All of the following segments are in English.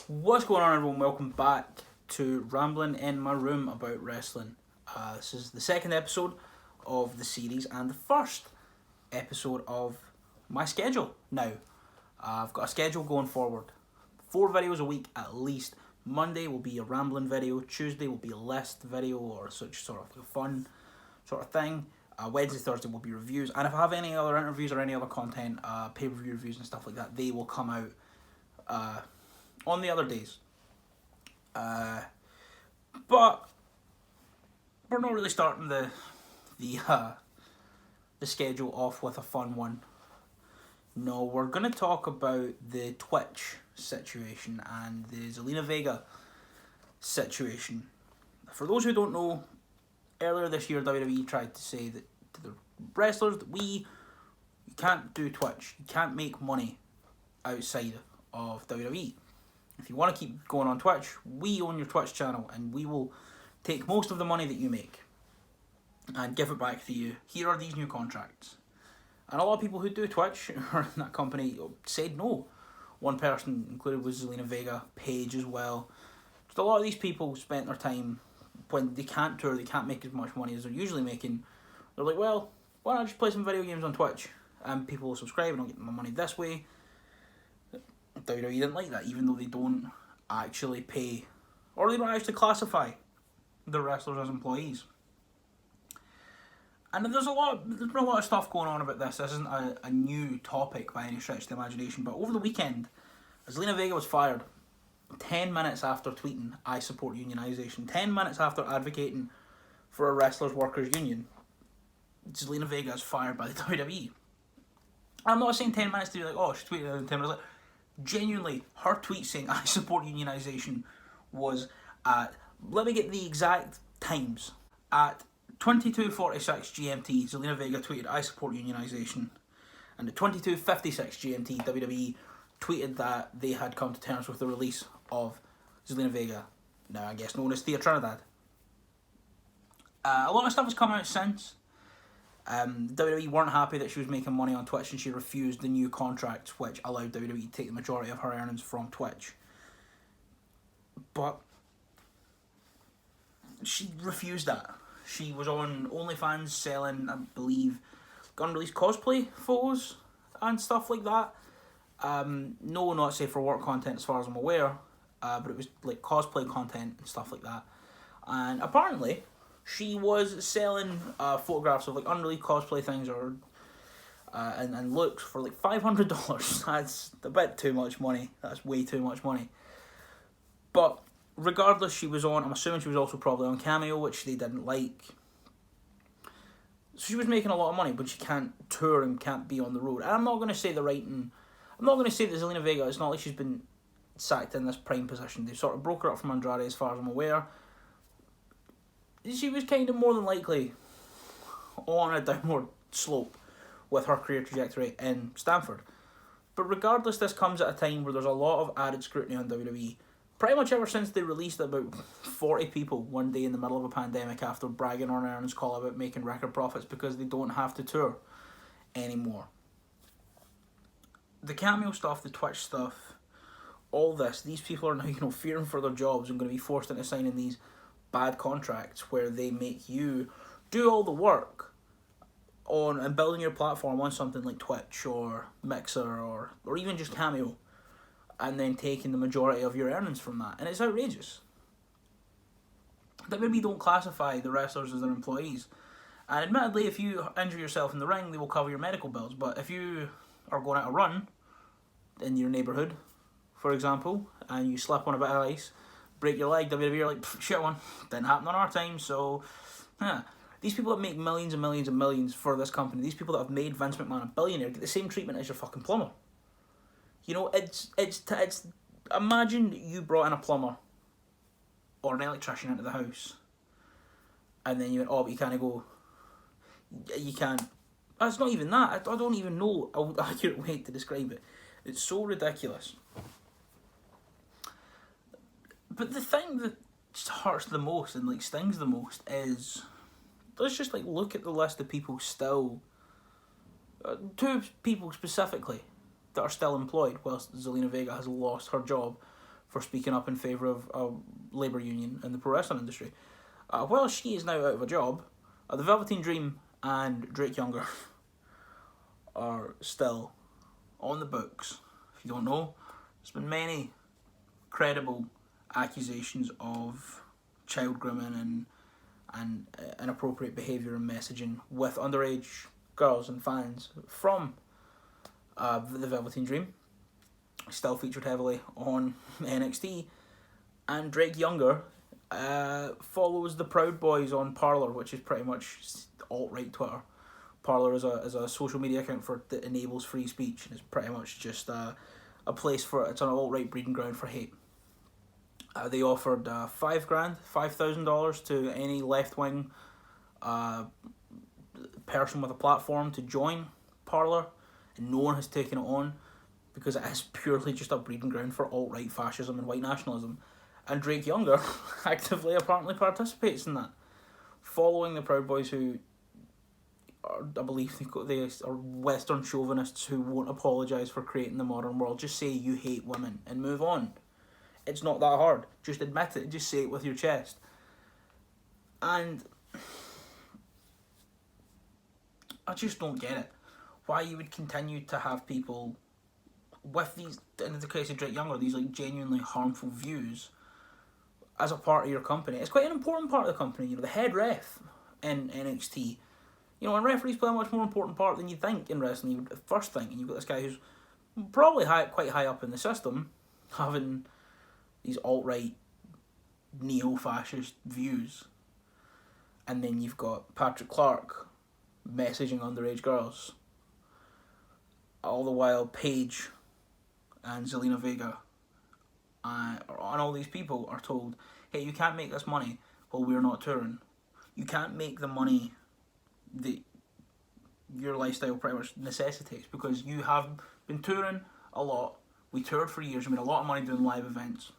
What's going on, everyone? Welcome back to Rambling in My Room About Wrestling. This is the second episode of the series and the first episode of my schedule now. I've got a schedule going forward. 4 videos a week at least. Monday will be a rambling video. Tuesday will be a list video or such sort of fun sort of thing. Wednesday, Thursday will be reviews. And if I have any other interviews or any other content, pay-per-view reviews and stuff like that, they will come out on the other days. But we're not really starting the schedule off with a fun one. No, we're going to talk about the Twitch situation and the Zelina Vega situation. For those who don't know, earlier this year WWE tried to say that to the wrestlers that you can't do Twitch, you can't make money outside of WWE. If you want to keep going on Twitch, we own your Twitch channel and we will take most of the money that you make and give it back to you. Here are these new contracts. And a lot of people who do Twitch or in that company said no. One person included was Zelina Vega, Paige as well. Just a lot of these people spent their time when they can't tour, they can't make as much money as they're usually making. They're like, well, why not just play some video games on Twitch? And people will subscribe and I'll get my money this way. WWE didn't like that, even though they don't actually pay, or they don't actually classify the wrestlers as employees. And there's been a lot of stuff going on about this. This isn't a new topic by any stretch of the imagination, but over the weekend, Zelina Vega was fired 10 minutes after tweeting, "I support unionisation." 10 minutes after advocating for a wrestlers' workers' union, Zelina Vega is fired by the WWE. I'm not saying 10 minutes to be like, oh, she tweeted in 10 minutes. Genuinely, her tweet saying, "I support unionisation" was at, let me get the exact times, at 22:46 GMT, Zelina Vega tweeted, "I support unionisation." And at 22:56 GMT, WWE tweeted that they had come to terms with the release of Zelina Vega, now I guess known as Theo Trinidad. A lot of stuff has come out since. WWE weren't happy that she was making money on Twitch and she refused the new contract which allowed WWE to take the majority of her earnings from Twitch. But she refused that. She was on OnlyFans selling, I believe, unreleased cosplay photos and stuff like that. No, not safe for work content as far as I'm aware, but it was like cosplay content and stuff like that. And apparently, she was selling photographs of like unreleased cosplay things or and looks for like $500. That's a bit too much money. That's way too much money. But regardless, she was on, I'm assuming she was also probably on Cameo, which they didn't like. So she was making a lot of money, but she can't tour and can't be on the road. And I'm not going to say I'm not going to say that Zelina Vega, it's not like she's been sacked in this prime position. They sort of broke her up from Andrade as far as I'm aware. She was kind of more than likely on a downward slope with her career trajectory in Stamford. But regardless, this comes at a time where there's a lot of added scrutiny on WWE. Pretty much ever since they released about 40 people one day in the middle of a pandemic after bragging on an earnings call about making record profits because they don't have to tour anymore. The Cameo stuff, the Twitch stuff, all this, these people are now, fearing for their jobs and going to be forced into signing these bad contracts where they make you do all the work on and building your platform on something like Twitch or Mixer or even just Cameo, and then taking the majority of your earnings from that. And it's outrageous. WWE don't classify the wrestlers as their employees. And admittedly, if you injure yourself in the ring, they will cover your medical bills. But if you are going out a run in your neighbourhood, for example, and you slip on a bit of ice, break your leg, WWE are like, shit one, didn't happen on our time, so, yeah. These people that make millions and millions and millions for this company, these people that have made Vince McMahon a billionaire, get the same treatment as your fucking plumber. It's imagine you brought in a plumber or an electrician into the house and then you went, oh, but you can't go, you can't, it's not even that, I don't even know an accurate way to describe it. It's so ridiculous. But the thing that hurts the most and stings the most is, let's just look at the list of people still, 2 people specifically, that are still employed whilst Zelina Vega has lost her job for speaking up in favour of a labour union in the pro wrestling industry. While she is now out of a job, the Velveteen Dream and Drake Younger are still on the books. If you don't know, there's been many credible accusations of child grooming and inappropriate behaviour and messaging with underage girls and fans from the Velveteen Dream. Still featured heavily on NXT. And Drake Younger follows the Proud Boys on Parler, which is pretty much alt-right Twitter. Parler is a social media account that enables free speech, and it's pretty much just a place it's an alt-right breeding ground for hate. They offered $5,000 to any left-wing person with a platform to join Parler, and no one has taken it on because it is purely just a breeding ground for alt-right fascism and white nationalism. And Drake Younger actively apparently participates in that, following the Proud Boys, who are, I believe they are Western chauvinists who won't apologise for creating the modern world. Just say you hate women and move on. It's not that hard. Just admit it. Just say it with your chest. And I just don't get it. Why you would continue to have people with these, in the case of Drake Younger, these like genuinely harmful views as a part of your company. It's quite an important part of the company. You know, the head ref in NXT. You know, and referees play a much more important part than you think in wrestling. You would first think, and you've got this guy who's probably quite high up in the system, having these alt-right, neo-fascist views. And then you've got Patrick Clark messaging underage girls. All the while, Paige and Zelina Vega and all these people are told, hey, you can't make this money while we're not touring. You can't make the money that your lifestyle pretty much necessitates because you have been touring a lot. We toured for years. We made a lot of money doing live events.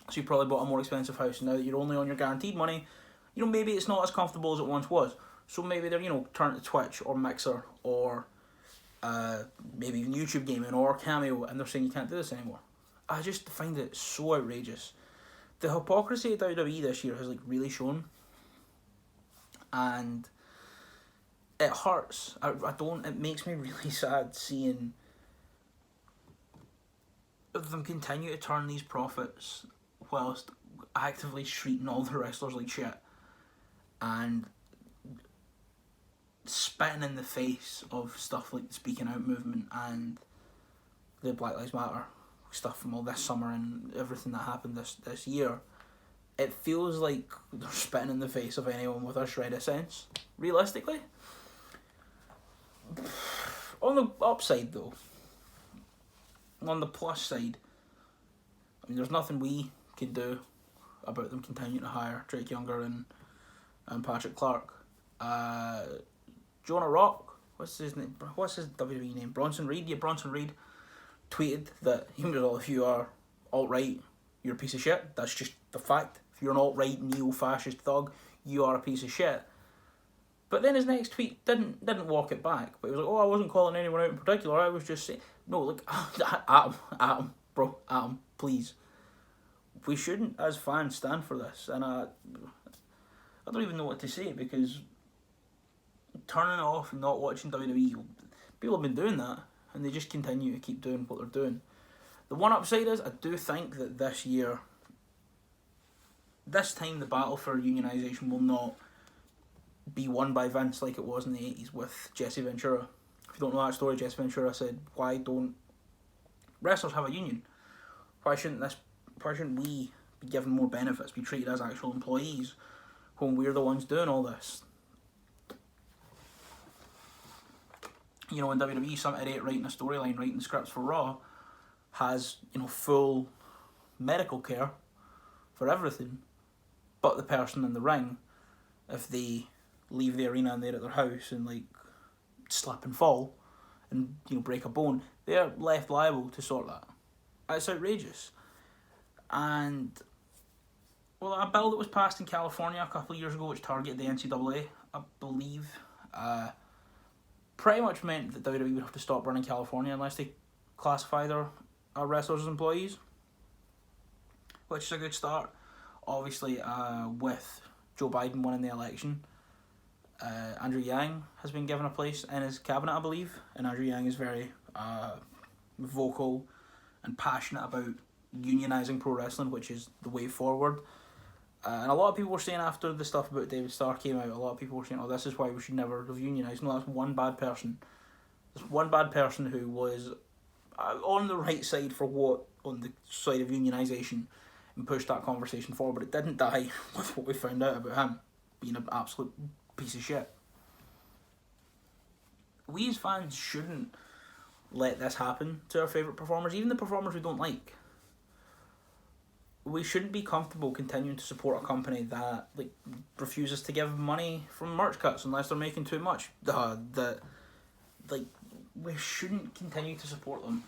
So you probably bought a more expensive house. Now that you're only on your guaranteed money, you know, maybe it's not as comfortable as it once was. So maybe they're, you know, turn to Twitch or Mixer or maybe even YouTube gaming or Cameo, and they're saying you can't do this anymore. I just find it so outrageous. The hypocrisy of WWE this year has like really shown, and it hurts. It makes me really sad seeing them continue to turn these profits whilst actively treating all the wrestlers like shit and spitting in the face of stuff like the Speaking Out movement and the Black Lives Matter stuff from all this summer and everything that happened this year. It feels like they're spitting in the face of anyone with a shred of sense, realistically. On the upside though, on the plus side, I mean, there's nothing we can do about them continuing to hire Drake Younger and Patrick Clark. Jonah Rock, what's his name? What's his WWE name? Bronson Reed. Yeah, Bronson Reed tweeted that even though if you are alt-right, you're a piece of shit. That's just the fact. If you're an alt-right neo-fascist thug, you are a piece of shit. But then his next tweet didn't walk it back. But he was like, oh, I wasn't calling anyone out in particular. I was just saying, no, look, Adam, please. We shouldn't, as fans, stand for this. And I don't even know what to say, because turning it off and not watching WWE, people have been doing that, and they just continue to keep doing what they're doing. The one upside is, I do think that this time the battle for unionisation will not be won by Vince like it was in the 80s with Jesse Ventura. If you don't know that story, Jesse Ventura said, why don't wrestlers have a union? Why shouldn't we be given more benefits, be treated as actual employees when we're the ones doing all this? You know, in WWE, some idiot writing a storyline, writing scripts for Raw, has, you know, full medical care for everything, but the person in the ring, if they leave the arena and they're at their house and like slip and fall and, you know, break a bone, they're left liable to sort that. It's outrageous. And well, a bill that was passed in California a couple of years ago, which targeted the NCAA, I believe, pretty much meant that WWE would have to stop running California unless they classify their wrestlers as employees. which is a good start. Obviously, with Joe Biden winning the election, Andrew Yang has been given a place in his cabinet, I believe, and Andrew Yang is very vocal and passionate about unionising pro wrestling, which is the way forward. And a lot of people were saying after the stuff about David Starr came out, a lot of people were saying, oh, this is why we should never have unionised. No, that's one bad person. There's one bad person who was on the right side for what, on the side of unionisation, and pushed that conversation forward, but it didn't die with what we found out about him being an absolute piece of shit. We as fans shouldn't let this happen to our favourite performers, even the performers we don't like. We shouldn't be comfortable continuing to support a company that refuses to give money from merch cuts unless they're making too much. We shouldn't continue to support them,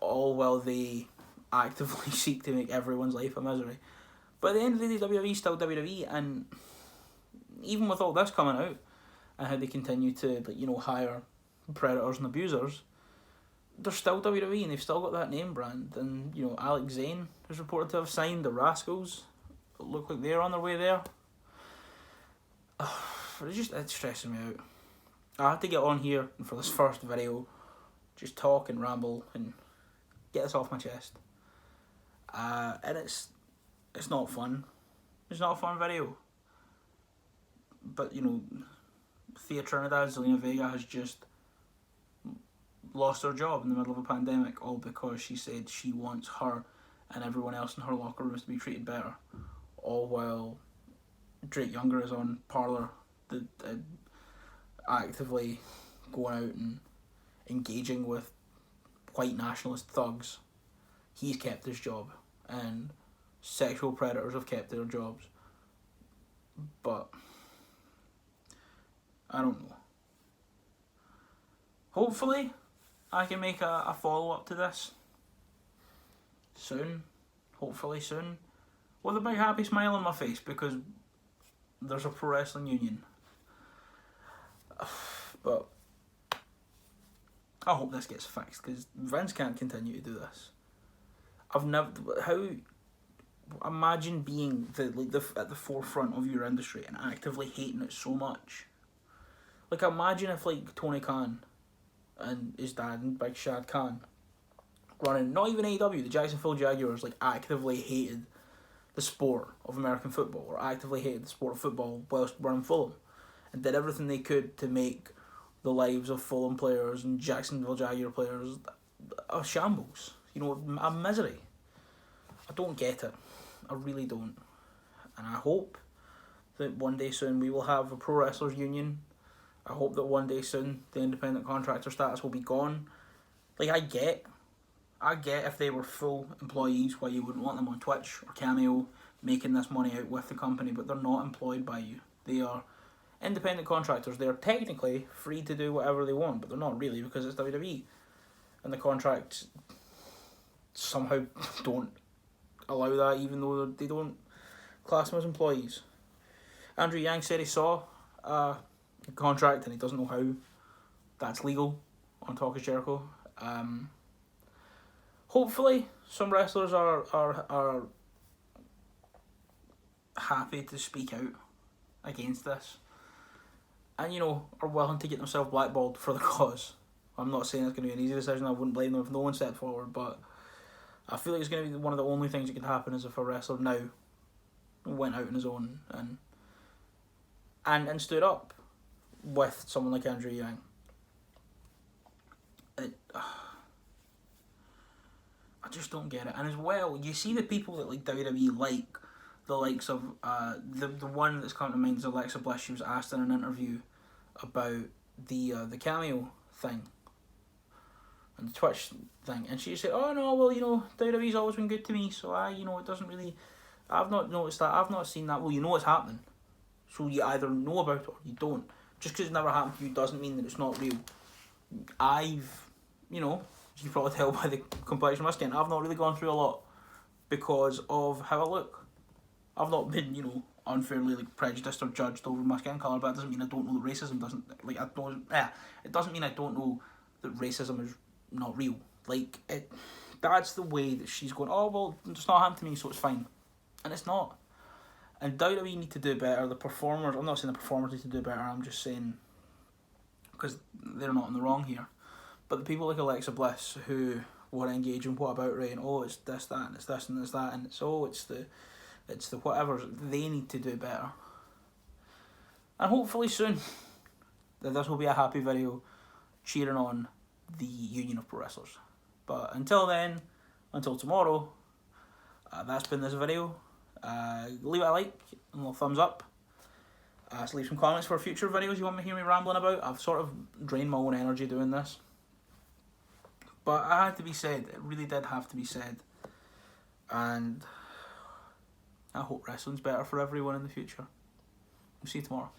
all while they actively seek to make everyone's life a misery. But at the end of the day, WWE is still WWE, and even with all this coming out and how they continue to hire predators and abusers, they're still WWE and they've still got that name brand. And Alex Zane is reported to have signed. The Rascals look like they're on their way there. It's stressing me out. I had to get on here and for this first video just talk and ramble and get this off my chest. And it's not fun. It's not a fun video. But Theo Trinidad, Zelina Vega has just lost her job in the middle of a pandemic, all because she said she wants her and everyone else in her locker rooms to be treated better, all while Drake Younger is on Parler, actively going out and engaging with white nationalist thugs. He's kept his job, and sexual predators have kept their jobs. But I don't know. Hopefully I can make a follow-up to this soon, hopefully soon, with a big happy smile on my face, because there's a pro wrestling union. But I hope this gets fixed, because Vince can't continue to do this. Imagine being at the forefront of your industry and actively hating it so much. Imagine if Tony Khan and his dad and Big Shad Khan running, not even AEW, the Jacksonville Jaguars, actively hated the sport of American football, or actively hated the sport of football whilst running Fulham, and did everything they could to make the lives of Fulham players and Jacksonville Jaguar players a shambles, a misery. I don't get it. I really don't. And I hope that one day soon we will have a pro wrestlers union. I hope that one day soon the independent contractor status will be gone. I get if they were full employees why you wouldn't want them on Twitch or Cameo making this money out with the company, but they're not employed by you. They are independent contractors. They're technically free to do whatever they want, but they're not really, because it's WWE. And the contracts somehow don't allow that, even though they don't class them as employees. Andrew Yang said he saw a contract and he doesn't know how that's legal on Talk is Jericho. Hopefully some wrestlers are happy to speak out against this, and are willing to get themselves blackballed for the cause. I'm not saying it's going to be an easy decision. I wouldn't blame them if no one stepped forward, but I feel like it's going to be one of the only things that could happen is if a wrestler now went out on his own and stood up with someone like Andrew Yang. I just don't get it. And as well, you see the people that WWE the likes of the one that's come to mind is Alexa Bliss. She was asked in an interview about the Cameo thing and the Twitch thing, and she said, "Oh no, well WWE's always been good to me, so it doesn't really. I've not noticed that. I've not seen that." Well, you know what's happening, so you either know about it or you don't. Just because it's never happened to you doesn't mean that it's not real. You can probably tell by the complexion of my skin, I've not really gone through a lot because of how I look. I've not been, unfairly prejudiced or judged over my skin colour, but that doesn't mean I don't know that racism doesn't, it doesn't mean I don't know that racism is not real. That's the way that she's going, oh, well, it's not happened to me, so it's fine. And it's not. And WWE need to do better. The performers, I'm not saying the performers need to do better, I'm just saying, because they're not in the wrong here. But the people like Alexa Bliss who want to engage in what about Ray, and oh, it's this, that, and it's this, and it's that, and it's the whatever, they need to do better. And hopefully soon, that this will be a happy video cheering on the Union of Pro Wrestlers. But until then, until tomorrow, that's been this video. Leave it a like and a little thumbs up. So leave some comments for future videos you want to hear me rambling about. I've sort of drained my own energy doing this. But it had to be said. It really did have to be said. And I hope wrestling's better for everyone in the future. We'll see you tomorrow.